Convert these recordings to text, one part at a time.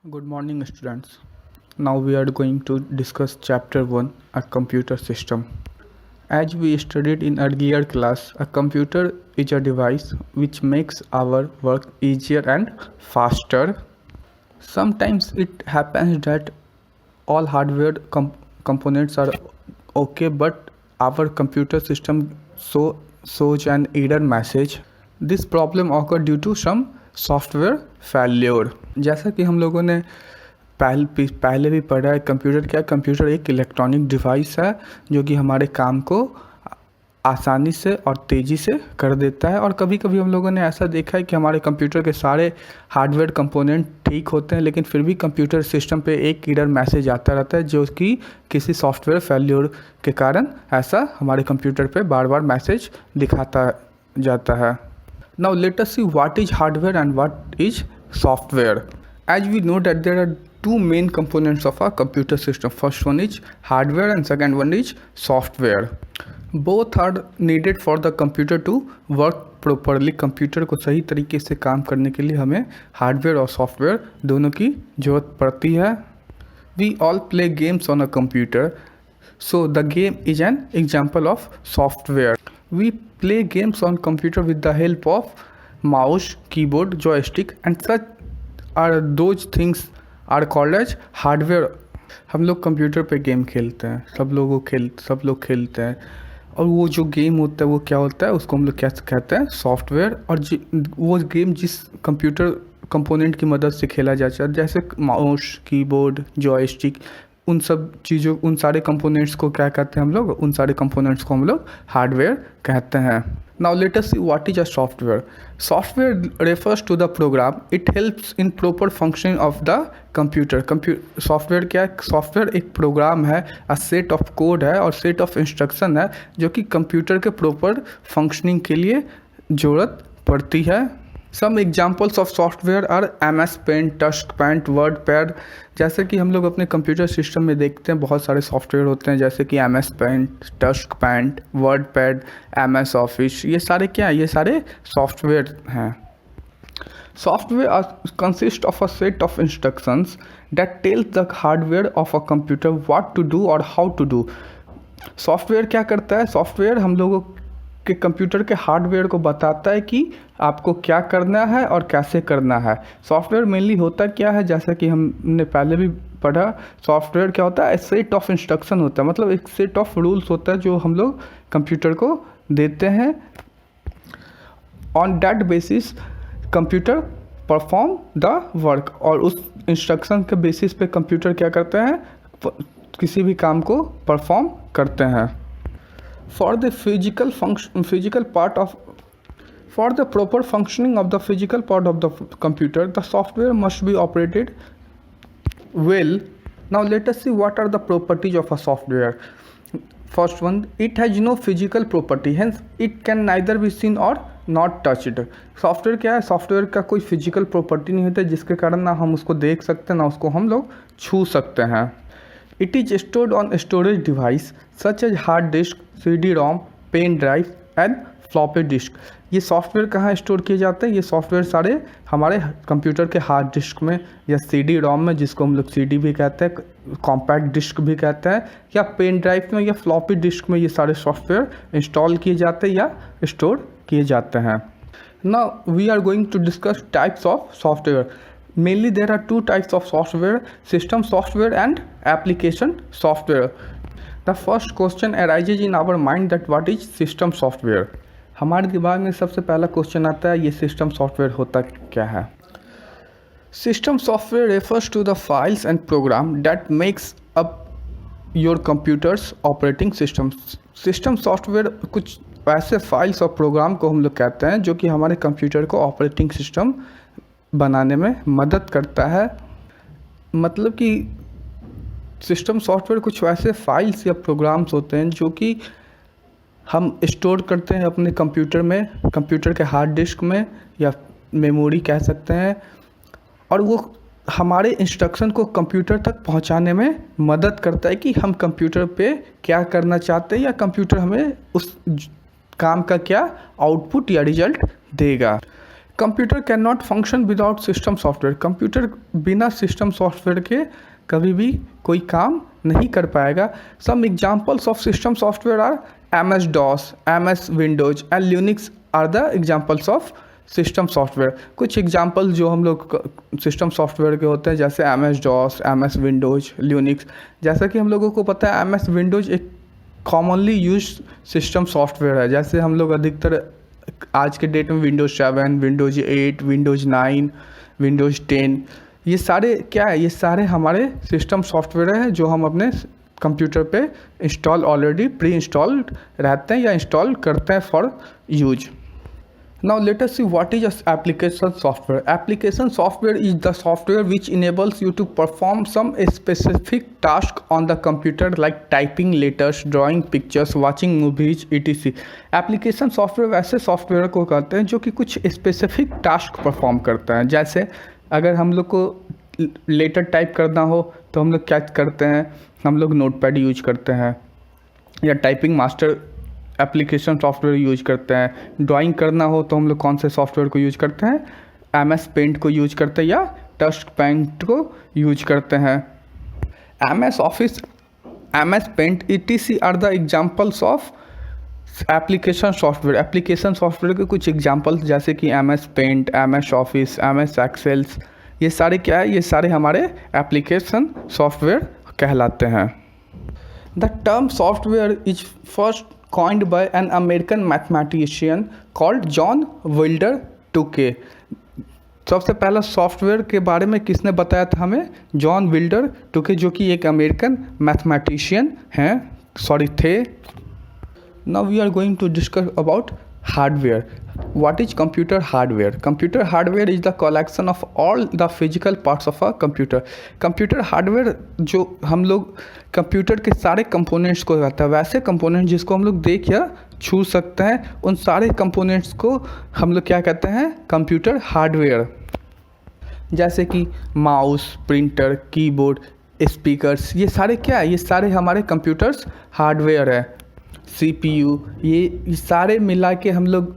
Good morning, students. Now we are going to discuss chapter 1, a computer system. As we studied in earlier class, a computer is a device which makes our work easier and faster. Sometimes it happens that all hardware components are okay, but our computer system shows an error message. This problem occurs due to some software failure. जैसा कि हम लोगों ने पहले भी पढ़ा है, computer एक इलेक्ट्रॉनिक डिवाइस है जो कि हमारे काम को आसानी से और तेज़ी से कर देता है। और कभी कभी हम लोगों ने ऐसा देखा है कि हमारे कंप्यूटर के सारे हार्डवेयर कंपोनेंट ठीक होते हैं, लेकिन फिर भी कंप्यूटर सिस्टम पे एक एरर मैसेज आता रहता है जो कि किसी सॉफ्टवेयर फेल्योर के कारण ऐसा हमारे कंप्यूटर पे बार बार मैसेज दिखाता जाता है। Now let us see what is hardware and what is software. As we know that there are two main components of a computer system. First one is hardware and second one is software. Both are needed for the computer to work properly. Computer को सही तरीके से काम करने के लिए हमें hardware और सॉफ्टवेयर दोनों की ज़रूरत पड़ती है। We all play games on a computer, so the game is an example of software. We play games on computer with the help of mouse, keyboard, joystick and such are those things are called as hardware. हम लोग computer पे game खेलते हैं, सब लोग खेलते हैं, और वो जो गेम होता है वो क्या होता है, उसको हम लोग क्या कहते हैं, सॉफ्टवेयर। और वो गेम जिस कंप्यूटर कंपोनेंट की मदद से खेला जाता है, जैसे माउस, कीबोर्ड, जॉयस्टिक, उन सारे कंपोनेंट्स को क्या कहते हैं हम लोग, उन सारे कंपोनेंट्स को हम लोग हार्डवेयर कहते हैं। Now let us see what is a software. Software refers to the program, it helps in proper functioning of the computer. Software क्या है? सॉफ्टवेयर एक प्रोग्राम है, अ सेट ऑफ कोड है और सेट ऑफ इंस्ट्रक्शन है जो कि computer के प्रॉपर फंक्शनिंग के लिए ज़रूरत पड़ती है। Some examples of software are MS paint, टस्क पेंट, वर्ड पैड। जैसे कि हम लोग अपने कंप्यूटर सिस्टम में देखते हैं बहुत सारे सॉफ्टवेयर होते हैं, जैसे कि MS पेंट, टस्क paint, WordPad, MS office, ये सारे क्या है? ये सारे सॉफ्टवेयर हैं। Software consists of a set of instructions that tells the hardware of a computer what to do or how to do. Software क्या करता है? सॉफ्टवेयर हम लोगों के कंप्यूटर के हार्डवेयर को बताता है कि आपको क्या करना है और कैसे करना है। सॉफ्टवेयर मेनली होता क्या है, जैसा कि हमने पहले भी पढ़ा, सॉफ्टवेयर क्या होता है? सेट ऑफ इंस्ट्रक्शन होता है, मतलब एक सेट ऑफ रूल्स होता है जो हम लोग कंप्यूटर को देते हैं। On that basis computer perform the work, और उस इंस्ट्रक्शन के बेसिस पे कंप्यूटर क्या करते हैं? किसी भी काम को परफॉर्म करते हैं। For the proper functioning of the physical part of the computer, the software must be operated well. Now let us see what are the properties of a software. First one, it has no physical property, hence it can neither be seen or not touched. Software क्या है? Software का कोई physical property नहीं होता जिसके कारण ना हम उसको देख सकते हैं ना उसको हम लोग छू सकते हैं। It is stored on storage device such as hard disk, CD-ROM, pen drive and floppy disk. ये सॉफ्टवेयर कहाँ स्टोर किए जाते हैं? ये सॉफ्टवेयर सारे हमारे कंप्यूटर के हार्ड डिस्क में या CD-ROM में, जिसको हम लोग CD भी कहते हैं, कॉम्पैक्ट डिस्क भी कहते हैं, या पेन ड्राइव में या फ्लॉपी डिस्क में ये सारे सॉफ्टवेयर इंस्टॉल किए जाते हैं या स्टोर किए जाते हैं। Now we are going to discuss types of software. Mainly there are two types of software: system software and application software. The first question arises in our mind that what is system software. हमारे दिमाग में सबसे पहला question आता है, ये system software होता क्या है? System software refers to the files and program that makes up your computer's operating system. System software कुछ ऐसे फाइल्स और प्रोग्राम को हम लोग कहते हैं जो कि हमारे कंप्यूटर को ऑपरेटिंग सिस्टम बनाने में मदद करता है। मतलब कि सिस्टम सॉफ्टवेयर कुछ ऐसे फाइल्स या प्रोग्राम्स होते हैं जो कि हम स्टोर करते हैं अपने कंप्यूटर में, कंप्यूटर के हार्ड डिस्क में या मेमोरी कह सकते हैं, और वो हमारे इंस्ट्रक्शन को कंप्यूटर तक पहुंचाने में मदद करता है कि हम कंप्यूटर पे क्या करना चाहते हैं या कंप्यूटर हमें उस काम का क्या आउटपुट या रिजल्ट देगा। Computer can not function without system software. Computer बिना सिस्टम सॉफ्टवेयर के कभी भी कोई काम नहीं कर पाएगा। Some examples of system software are MS DOS, MS Windows and Linux are the examples of system software. कुछ एग्जाम्पल जो हम लोग सिस्टम सॉफ्टवेयर के होते हैं जैसे MS DOS, MS Windows, Linux. जैसा कि हम लोगों को पता है MS विंडोज एक कॉमनली यूज सिस्टम सॉफ्टवेयर है। जैसे हम लोग अधिकतर आज के डेट में विंडोज़ 7, विंडोज़ 8, विंडोज़ 9, विंडोज़ 10 ये सारे क्या है, ये सारे हमारे सिस्टम सॉफ्टवेयर हैं जो हम अपने कंप्यूटर पे इंस्टॉल ऑलरेडी प्री इंस्टॉल्ड रहते हैं या इंस्टॉल करते हैं for use. Now let us see what is application software. Application software is the software which enables you to perform some specific task on the computer like typing letters, drawing pictures, watching movies, etc. Application software वैसे software को कहते हैं जो कि कुछ specific task perform करता है। जैसे अगर हम लोग को लेटर टाइप करना हो तो हम लोग क्या करते हैं, हम लोग नोटपैड यूज करते हैं या typing master application software use करते हैं। ड्राइंग करना हो तो हम लोग कौन से सॉफ्टवेयर को यूज करते हैं, MS पेंट को यूज करते हैं या टच पेंट को यूज करते हैं। MS office, MS paint etc are the examples of application software. Application software के कुछ एग्जाम्पल्स जैसे कि MS paint, MS office, MS Excels, ये सारे क्या है, ये सारे हमारे एप्लीकेशन सॉफ्टवेयर कहलाते हैं। The term software is first coined by an American mathematician called John Wilder II। सबसे पहला सॉफ्टवेयर के बारे में किसने बताया था हमें, जॉन विल्डर II, जो कि एक अमेरिकन मैथमेटिशियन हैं, थे। Now we are going to discuss about hardware. What is computer hardware? Computer hardware is the collection of all the physical parts of a computer. Computer hardware जो हम लोग computer के सारे कंपोनेंट्स को कहता है, वैसे कंपोनेंट जिसको हम लोग देख या छू सकते हैं, उन सारे कंपोनेंट्स को हम लोग क्या कहते हैं, कंप्यूटर हार्डवेयर। जैसे कि माउस, प्रिंटर, कीबोर्ड, स्पीकर्स, ये सारे क्या है, ये सारे हमारे कंप्यूटर्स हार्डवेयर है। CPU, ये सारे मिला के हम लोग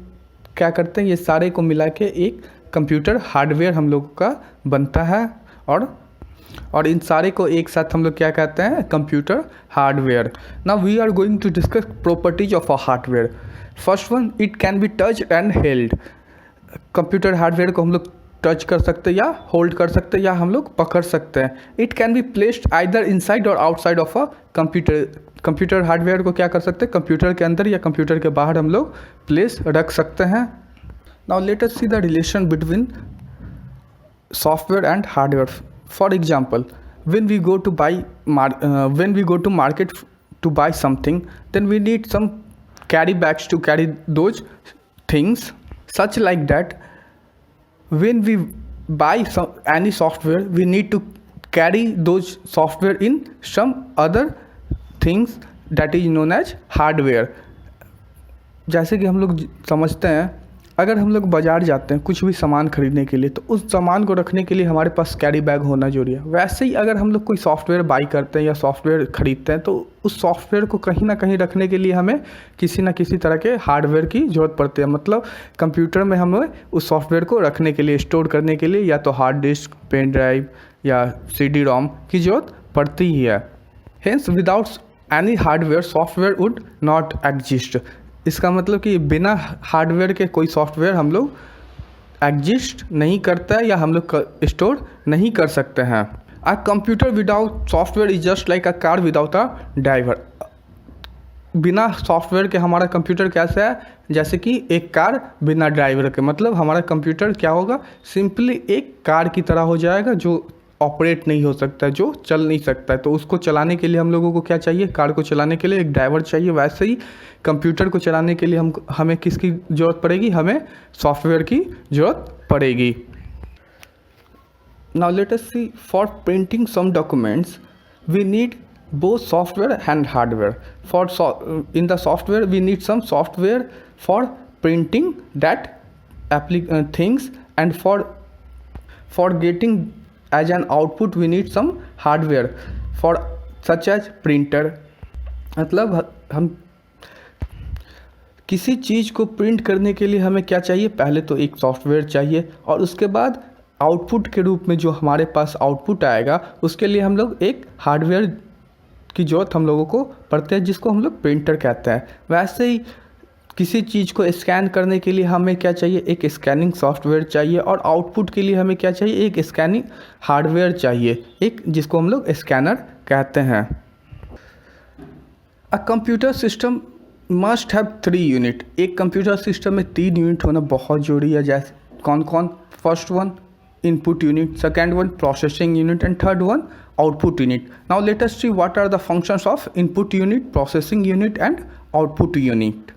क्या करते हैं, ये सारे को मिला के एक कंप्यूटर हार्डवेयर हम लोग का बनता है। और इन सारे को एक साथ हम लोग क्या कहते हैं, computer hardware. Now we are going to discuss properties of a hardware. First one, it can be touch and held. Computer hardware को हम लोग टच कर सकते हैं या होल्ड कर सकते हैं या हम लोग पकड़ सकते हैं। It can be placed either inside or outside of a computer. Computer hardware को क्या कर सकते हैं, कंप्यूटर के अंदर या कंप्यूटर के बाहर हम लोग प्लेस रख सकते हैं। Now let us see the relation between software and hardware. For example, when we go to market to buy something, then we need some carry bags to carry those things. Such like that, when we buy any software, we need to carry those software in some other things that is known as hardware। जैसे कि हम लोग समझते हैं, अगर हम लोग बाज़ार जाते हैं कुछ भी सामान खरीदने के लिए, तो उस सामान को रखने के लिए हमारे पास कैरी बैग होना जरूरी है। वैसे ही अगर हम लोग कोई सॉफ्टवेयर बाई करते हैं या सॉफ्टवेयर खरीदते हैं, तो उस सॉफ्टवेयर को कहीं ना कहीं रखने के लिए हमें किसी ना किसी तरह के हार्डवेयर की ज़रूरत पड़ती है। मतलब कंप्यूटर में हमें उस सॉफ्टवेयर को रखने के लिए, स्टोर करने के लिए या तो हार्ड डिस्क, पेन ड्राइव या CD-ROM की ज़रूरत पड़ती ही है। Hence without any hardware software would not exist. इसका मतलब कि बिना हार्डवेयर के कोई सॉफ्टवेयर हम लोग एग्जिस्ट नहीं करता है या हम लोग स्टोर नहीं कर सकते हैं। A computer without software is just like a car without a driver. बिना सॉफ्टवेयर के हमारा कंप्यूटर कैसा है, जैसे कि एक कार बिना ड्राइवर के। मतलब हमारा कंप्यूटर क्या होगा, सिंपली एक कार की तरह हो जाएगा जो ऑपरेट नहीं हो सकता, जो चल नहीं सकता है। तो उसको चलाने के लिए हम लोगों को क्या चाहिए, कार को चलाने के लिए एक ड्राइवर चाहिए। वैसे ही कंप्यूटर को चलाने के लिए हमें किसकी ज़रूरत पड़ेगी, हमें सॉफ्टवेयर की ज़रूरत पड़ेगी। Now let us see, for printing some documents we need both software and hardware. In the software we need some software for printing that things, and for getting as an output we need some hardware for such as printer। मतलब हम किसी चीज़ को print करने के लिए हमें क्या चाहिए, पहले तो एक सॉफ्टवेयर चाहिए और उसके बाद आउटपुट के रूप में जो हमारे पास आउटपुट आएगा उसके लिए हम लोग एक हार्डवेयर की ज़रूरत हम लोगों को पड़ती है जिसको हम लोग प्रिंटर कहते हैं। वैसे ही किसी चीज़ को स्कैन करने के लिए हमें क्या चाहिए, एक स्कैनिंग सॉफ्टवेयर चाहिए और आउटपुट के लिए हमें क्या चाहिए, एक स्कैनिंग हार्डवेयर चाहिए, एक जिसको हम लोग स्कैनर कहते हैं। A computer system must have 3 unit. एक कंप्यूटर सिस्टम में 3 यूनिट होना बहुत ज़रूरी है। जैसे कौन कौन, first one input unit, second one processing unit and third one output unit. Now let us see what are the functions of input unit, processing unit and output unit.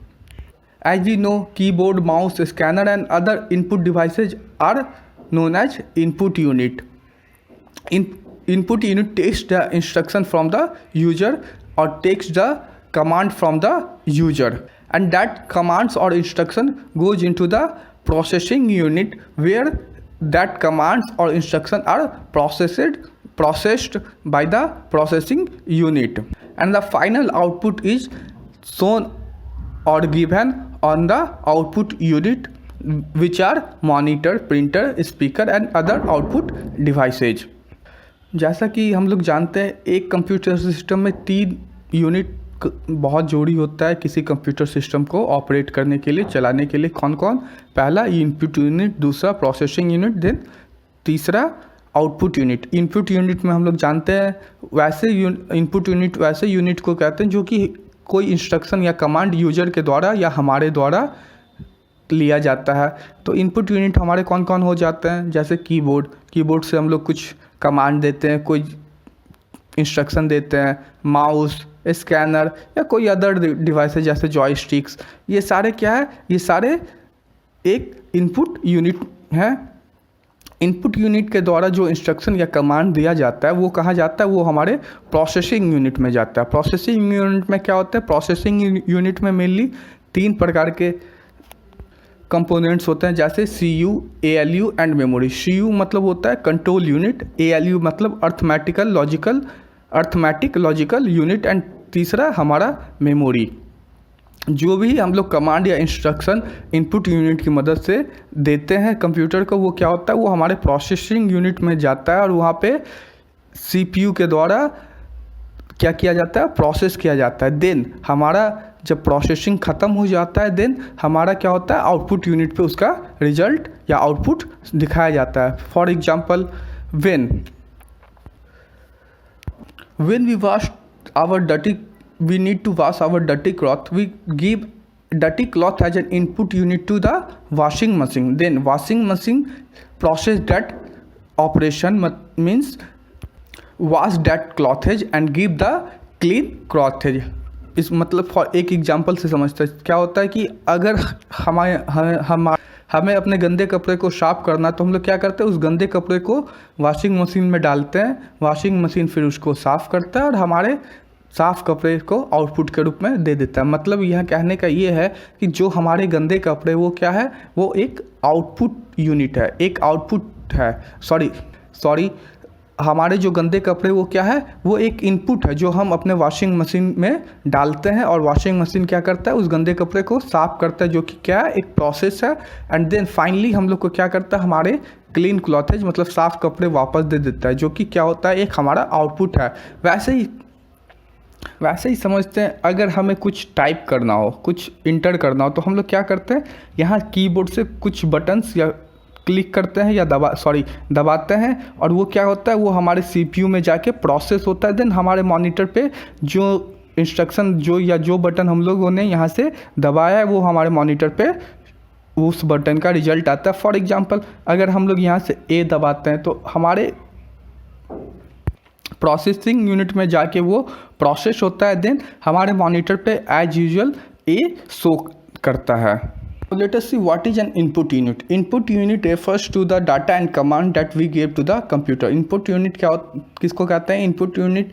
As we know, keyboard, mouse, scanner and other input devices are known as input unit. Input unit takes the instruction from the user or takes the command from the user, and that commands or instruction goes into the processing unit where that commands or instruction are processed by the processing unit, and the final output is shown or given on the output unit, which are monitor, printer, speaker and other output devices. जैसा कि हम लोग जानते हैं एक computer system में 3 unit बहुत ज़रूरी होता है किसी कंप्यूटर सिस्टम को ऑपरेट करने के लिए, चलाने के लिए। कौन कौन, पहला इनपुट यूनिट, दूसरा प्रोसेसिंग यूनिट, देन तीसरा आउटपुट यूनिट। इनपुट यूनिट में हम लोग जानते हैं वैसे इनपुट यूनिट वैसे यूनिट को कहते हैं जो कि कोई इंस्ट्रक्शन या कमांड यूजर के द्वारा या हमारे द्वारा लिया जाता है। तो इनपुट यूनिट हमारे कौन कौन हो जाते हैं, जैसे कीबोर्ड से हम लोग कुछ कमांड देते हैं, कोई इंस्ट्रक्शन देते हैं, माउस, स्कैनर या कोई अदर डिवाइसेज जैसे जॉयस्टिक्स, ये सारे क्या है, ये सारे एक इनपुट यूनिट हैं। इनपुट यूनिट के द्वारा जो इंस्ट्रक्शन या कमांड दिया जाता है वो कहाँ जाता है, वो हमारे प्रोसेसिंग यूनिट में जाता है। प्रोसेसिंग यूनिट में क्या होता है, प्रोसेसिंग यूनिट में मेनली 3 प्रकार के कंपोनेंट्स होते हैं, जैसे CPU, ALU and memory. CPU मतलब होता है कंट्रोल यूनिट, ALU मतलब अर्थमेटिक लॉजिकल यूनिट एंड तीसरा हमारा मेमोरी। जो भी हम लोग कमांड या इंस्ट्रक्शन इनपुट यूनिट की मदद से देते हैं कंप्यूटर को, वो क्या होता है, वो हमारे प्रोसेसिंग यूनिट में जाता है और वहाँ पे CPU के द्वारा क्या किया जाता है, प्रोसेस किया जाता है। देन हमारा जब प्रोसेसिंग ख़त्म हो जाता है, देन हमारा क्या होता है, आउटपुट यूनिट पे उसका रिजल्ट या आउटपुट दिखाया जाता है। For example, when we need to wash our dirty cloth, we give dirty cloth as an input unit to the washing machine. Then washing machine process that operation, means wash that clothage and give the clean clothage. इस मतलब for एक example से समझते हैं क्या होता है कि अगर हमें अपने गंदे कपड़े को साफ़ करना, तो हम लोग क्या करते हैं, उस गंदे कपड़े को वॉशिंग मशीन में डालते हैं, वॉशिंग मशीन फिर उसको साफ़ करता है और हमारे साफ़ कपड़े को आउटपुट के रूप में दे देता है। मतलब यह कहने का ये है कि जो हमारे गंदे कपड़े वो क्या है, वो एक आउटपुट यूनिट है, एक आउटपुट है, सॉरी हमारे जो गंदे कपड़े वो क्या है, वो एक इनपुट है जो हम अपने वॉशिंग मशीन में डालते हैं और वॉशिंग मशीन क्या करता है, उस गंदे कपड़े को साफ़ करता है, जो कि क्या है, एक प्रोसेस है। एंड देन फाइनली हम लोग को क्या करता है, हमारे क्लीन क्लॉथेज मतलब साफ़ कपड़े वापस दे देता है, जो कि क्या होता है, एक हमारा आउटपुट है। वैसे ही समझते हैं, अगर हमें कुछ टाइप करना हो, कुछ इंटर करना हो, तो हम लोग क्या करते हैं, यहाँ कीबोर्ड से कुछ बटन्स या क्लिक करते हैं या दबाते हैं और वो क्या होता है, वो हमारे CPU में जाके प्रोसेस होता है। देन हमारे मॉनिटर पे जो इंस्ट्रक्शन जो बटन हम लोगों ने यहाँ से दबाया है, वो हमारे मॉनिटर पे उस बटन का रिजल्ट आता है। फॉर एग्जांपल, अगर हम लोग यहाँ से A दबाते हैं तो हमारे प्रोसेसिंग यूनिट में जाके वो प्रोसेस होता है। देन हमारे मॉनिटर पे एज यूजुअल A शो करता है। Let us see what is an input unit. Input unit refers to the data and command that we give to the computer. Input unit किसको कहते हैं? Input unit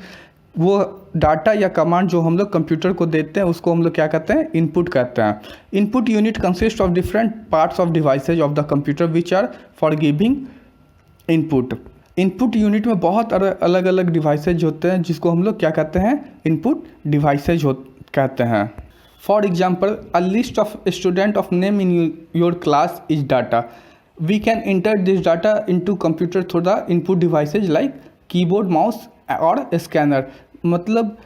वो data या command जो हम लोग कंप्यूटर को देते हैं उसको हम लोग क्या कहते हैं, इनपुट कहते हैं। Input unit consist of different parts of devices of the computer which are for giving input. Input unit में बहुत अलग अलग डिवाइसेज होते हैं जिसको हम लोग क्या कहते हैं, इनपुट डिवाइसेज कहते हैं। For example, a list of student of name in your class is data. We can enter this data into computer through the input devices like keyboard, mouse और scanner. मतलब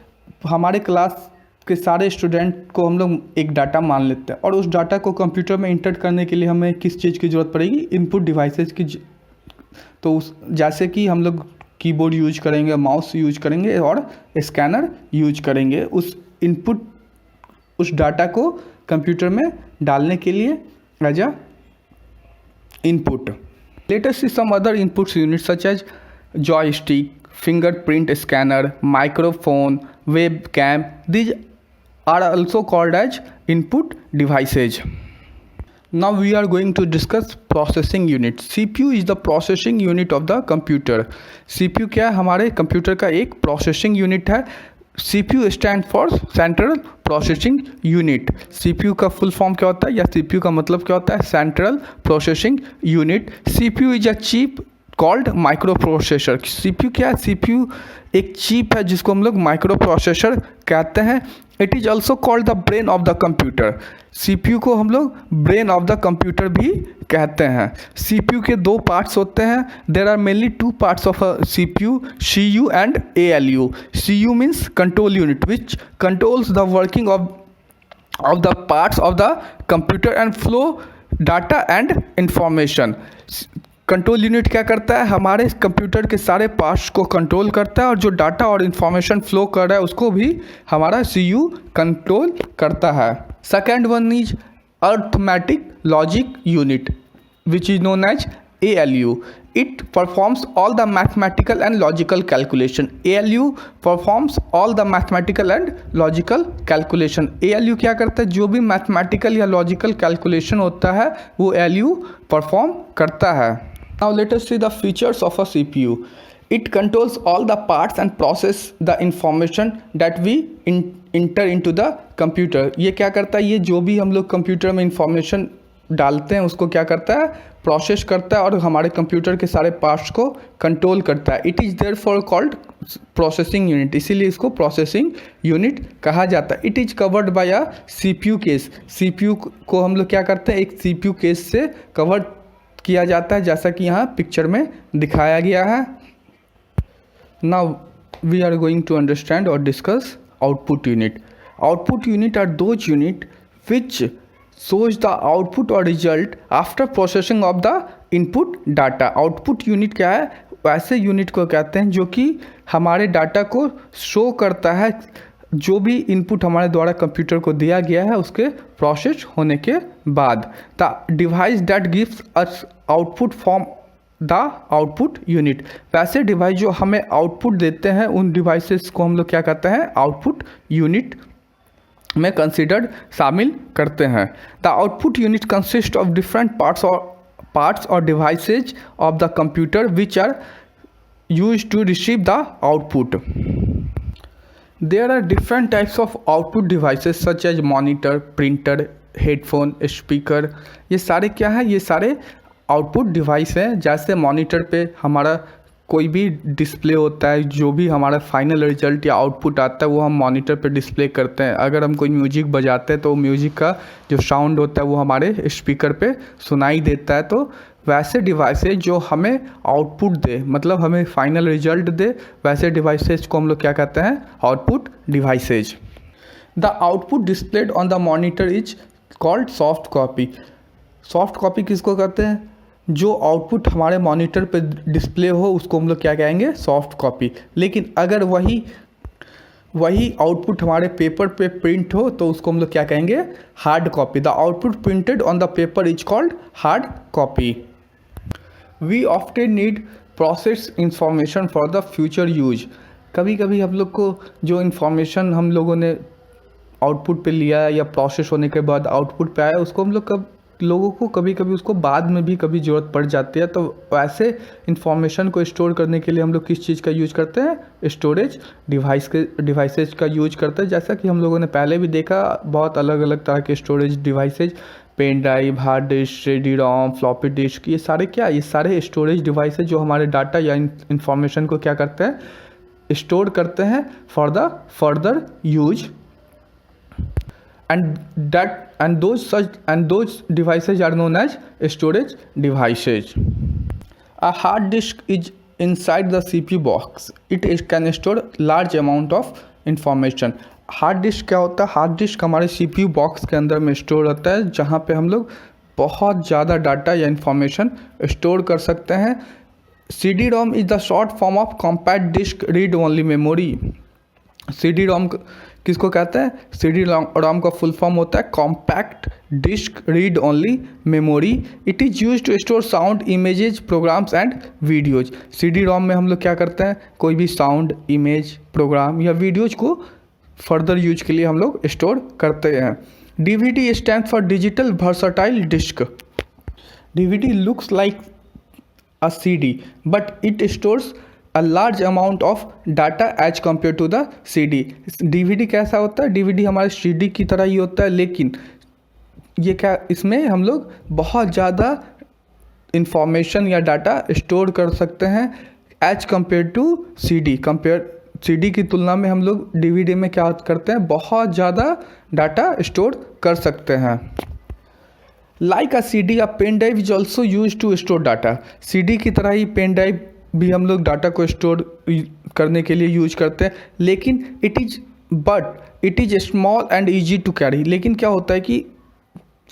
हमारे क्लास के सारे student को हम लोग एक डाटा मान लेते हैं और उस डाटा को कंप्यूटर में इंटर करने के लिए हमें किस चीज़ की ज़रूरत पड़ेगी, इनपुट डिवाइसेस की। तो उस जैसे कि हम लोग कीबोर्ड यूज करेंगे, माउस यूज करेंगे और स्कैनर यूज करेंगे उस इनपुट, उस डाटा को कंप्यूटर में डालने के लिए as a input. Let us see some other inputs unit such as joystick, fingerprint scanner, microphone, webcam. These are also called as input devices. Now we are going to discuss processing unit. CPU is the processing unit of the computer. CPU क्या है, हमारे computer का एक processing unit है। CPU stand for central processing unit. CPU का full form क्या होता है या CPU का मतलब क्या होता है, central processing unit. CPU is a chip called micro processor. CPU क्या है, CPU एक चिप है जिसको हम लोग माइक्रो प्रोसेसर कहते हैं। It is also called the brain of the computer. CPU को हम लोग ब्रेन ऑफ द कंप्यूटर भी कहते हैं। CPU के दो पार्ट्स होते हैं। There are mainly two parts of a CPU, CU and ALU। CU means control unit which controls the working of the parts of the computer and flow data and information. Control unit क्या करता है, हमारे computer के सारे parts को control करता है और जो डाटा और इन्फॉर्मेशन फ्लो कर रहा है उसको भी हमारा CU कंट्रोल करता है। Second one is arithmetic logic unit which is known as ALU. It performs all the mathematical and logical calculation. ALU performs all the mathematical and logical calculation. ALU क्या करता है, जो भी mathematical या logical calculation होता है वो ALU perform करता है। Now let us see the features of a CPU. It controls all the parts and process the information that we enter into the computer. ये क्या करता है, ये जो भी हम लोग कंप्यूटर में इंफॉर्मेशन डालते हैं उसको क्या करता है, प्रोसेस करता है और हमारे कंप्यूटर के सारे पार्ट्स को कंट्रोल करता है। It is therefore called processing unit, इसीलिए इसको प्रोसेसिंग यूनिट कहा जाता है। It is covered by a CPU case. CPU को हम लोग क्या करते हैं, एक CPU केस से कवर किया जाता है जैसा कि यहाँ पिक्चर में दिखाया गया है। Now we are going to understand और discuss output unit. Output unit are those unit which shows the output or result after processing of the input data. Output unit क्या है, वैसे यूनिट को कहते हैं जो कि हमारे डाटा को शो करता है, जो भी इनपुट हमारे द्वारा कंप्यूटर को दिया गया है उसके प्रोसेस होने के बाद। The device that gives us output from the output unit. वैसे डिवाइस जो हमें आउटपुट देते हैं उन डिवाइसेस को हम लोग क्या कहते हैं, आउटपुट यूनिट में कंसिडर्ड शामिल करते हैं। The output unit consist of different parts और devices of the computer which are use to receive the output. There are different types of output devices such as monitor, printer, headphone, speaker. ये सारे क्या है, ये सारे output device हैं। जैसे monitor पे हमारा कोई भी डिस्प्ले होता है, जो भी हमारा फाइनल रिजल्ट या आउटपुट आता है वो हम मॉनिटर पे डिस्प्ले करते हैं। अगर हम कोई म्यूजिक बजाते हैं तो म्यूजिक का जो साउंड होता है वो हमारे स्पीकर पे सुनाई देता है। तो वैसे डिवाइसेज जो हमें आउटपुट दे, मतलब हमें फाइनल रिजल्ट दे, वैसे डिवाइसेज को हम लोग क्या कहते हैं, output devices. The output displayed on the monitor is called soft copy. Soft copy किसको कहते हैं, जो आउटपुट हमारे मॉनिटर पे डिस्प्ले हो उसको हम लोग क्या कहेंगे, सॉफ्ट कॉपी। लेकिन अगर वही आउटपुट हमारे पेपर पे प्रिंट हो तो उसको हम लोग क्या कहेंगे, hard copy. The output printed on the paper is called hard copy. We often need process information for the future use. कभी कभी हम लोग को जो इंफॉर्मेशन हम लोगों ने आउटपुट पे लिया या प्रोसेस होने के बाद आउटपुट पे आया उसको हम लोग लोगों को कभी कभी उसको बाद में भी कभी ज़रूरत पड़ जाती है। तो वैसे इंफॉर्मेशन को स्टोर करने के लिए हम लोग किस चीज़ का यूज करते हैं, स्टोरेज डिवाइसेज का यूज करते हैं। जैसा कि हम लोगों ने पहले भी देखा, बहुत अलग अलग तरह के storage devices, pen drive, hard disk, CD-ROM, floppy disk, ये सारे क्या, ये सारे स्टोरेज डिवाइसेज जो हमारे डाटा या इंफॉर्मेशन को क्या करते हैं, स्टोर करते हैं for the further use. those devices are known as storage devices. A hard disk is inside the CPU box. It can store large amount of information. Hard disk क्या होता है? हार्ड डिस्क हमारे CPU box के अंदर में store होता है, जहाँ पे हम लोग बहुत ज़्यादा डाटा या इंफॉर्मेशन स्टोर कर सकते हैं. CD-ROM is the short form of compact disk read only memory. CD-ROM किसको कहते हैं? CD-ROM का फुल फॉर्म होता है compact disk read only memory. It is use to store sound, images, programs and videos. CD-ROM में हम लोग क्या करते हैं? कोई भी साउंड, इमेज, प्रोग्राम या वीडियोज को फर्दर यूज के लिए हम लोग स्टोर करते हैं. DVD stand for digital versatile disk. DVD looks like a CD, but it stores a large amount of data as compared to the CD. DVD कैसा होता है? DVD हमारे CD की तरह ही होता है, लेकिन ये क्या, इसमें हम लोग बहुत ज़्यादा इंफॉर्मेशन या डाटा स्टोर कर सकते हैं as compare to CD. CD की तुलना में हम लोग DVD में क्या करते हैं? बहुत ज़्यादा डाटा स्टोर कर सकते हैं. Like a CD, a pen drive is also use to store data. CD की तरह ही पेन ड्राइव भी हम लोग डाटा को स्टोर करने के लिए यूज करते हैं, लेकिन it is small and easy to carry. लेकिन क्या होता है कि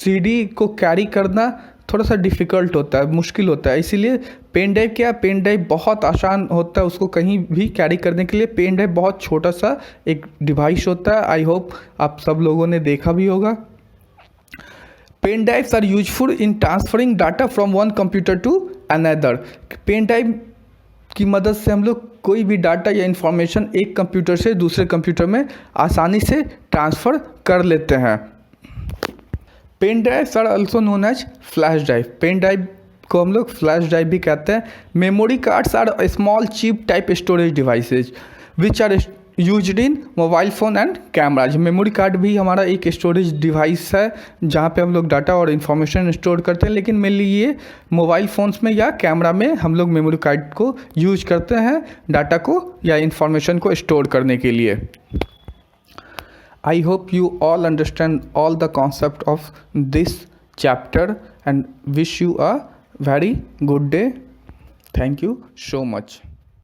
CD को कैरी करना थोड़ा सा डिफ़िकल्ट होता है, मुश्किल होता है. इसीलिए पेन ड्राइव क्या, पेन ड्राइव बहुत आसान होता है उसको कहीं भी कैरी करने के लिए. पेन ड्राइव बहुत छोटा सा एक डिवाइस होता है. आई होप आप सब लोगों ने देखा भी होगा. Pen drives are useful in transferring data from one computer to another. Pen drive की मदद से हम लोग कोई भी डाटा या इंफॉर्मेशन एक कंप्यूटर से दूसरे कंप्यूटर में आसानी से ट्रांसफ़र कर लेते हैं. Pen drives are also known as flash drive. Pen drive को हम लोग फ्लैश ड्राइव भी कहते हैं. Memory cards are small chip type storage devices which are used in mobile phone and cameras. Memory card भी हमारा एक स्टोरेज डिवाइस है जहाँ पे हम लोग डाटा और इन्फॉर्मेशन स्टोर करते हैं, लेकिन मेनली ये मोबाइल फ़ोन्स में या कैमरा में हम लोग मेमोरी कार्ड को यूज करते हैं डाटा को या इन्फॉर्मेशन को स्टोर करने के लिए. I hope you all understand all the concept of this chapter and wish you a very good day. Thank you so much.